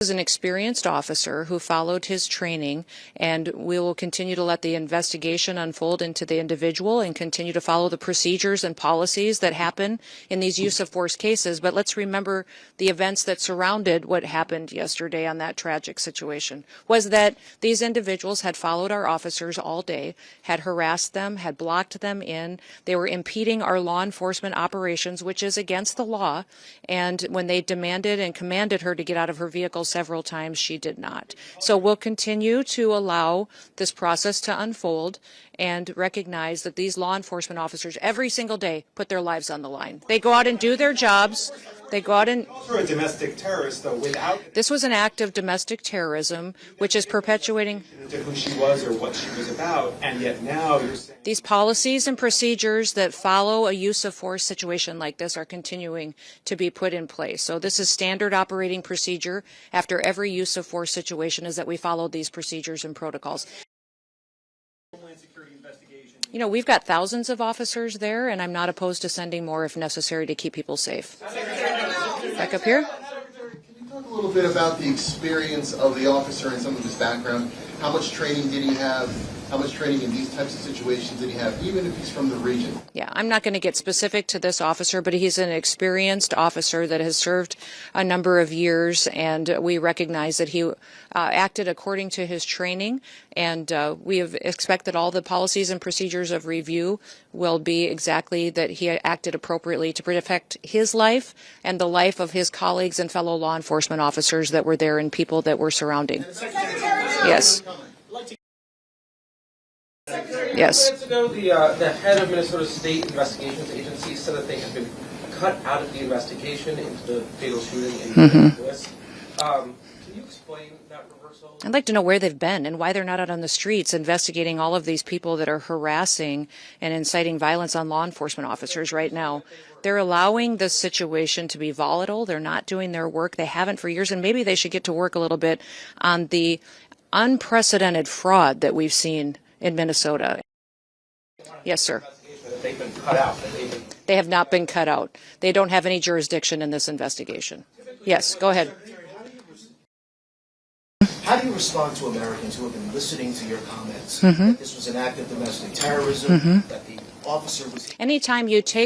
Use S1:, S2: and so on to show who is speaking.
S1: is an experienced officer who followed his training, and we will continue to let the investigation unfold into the individual and continue to follow the procedures and policies that happen in these use of force cases. But let's remember the events that surrounded what happened yesterday on that tragic situation was that these individuals had followed our officers all day, had harassed them, had blocked them in. They were impeding our law enforcement operations, which is against the law. And when they demanded and commanded her to get out of her vehicle several times, she did not. So we'll continue to allow this process to unfold and recognize that these law enforcement officers every single day put their lives on the line. They go out and do their jobs. They go out and...
S2: Also a domestic terrorist, though, without...
S1: This was an act of domestic terrorism, which is perpetuating...
S2: ...into who she was or what she was about, and yet now you're saying...
S1: These policies and procedures that follow a use of force situation like this are continuing to be put in place. So this is standard operating procedure after every use of force situation, is that we follow these procedures and protocols. You know, we've got thousands of officers there, and I'm not opposed to sending more if necessary to keep people safe. Back up here.
S3: Secretary, can you talk a little bit about the experience of the officer and some of his background? How much training did he have? How much training in these types of situations did he have, even if he's from the region?
S1: Yeah, I'm not going to get specific to this officer, but he's an experienced officer that has served a number of years, and we recognize that he acted according to his training, and we have expect that all the policies and procedures of review will be exactly that he acted appropriately to protect his life and the life of his colleagues and fellow law enforcement officers that were there and people that were surrounding. Yes. Yes.
S4: Minutes ago, the head of Minnesota State Investigations Agency said that they had been cut out of the investigation into the fatal shooting in Minneapolis. Can you explain that reversal?
S1: I'd like to know where they've been and why they're not out on the streets investigating all of these people that are harassing and inciting violence on law enforcement officers right now. They're allowing this situation to be volatile. They're not doing their work. They haven't for years, and maybe they should get to work a little bit on the unprecedented fraud that we've seen in Minnesota. Yes, sir. They have not been cut out. They don't have any jurisdiction in this investigation. Yes, go ahead.
S5: How do you respond to Americans who have been listening to your comments that this was an act of domestic terrorism, that the officer was...
S1: Anytime you take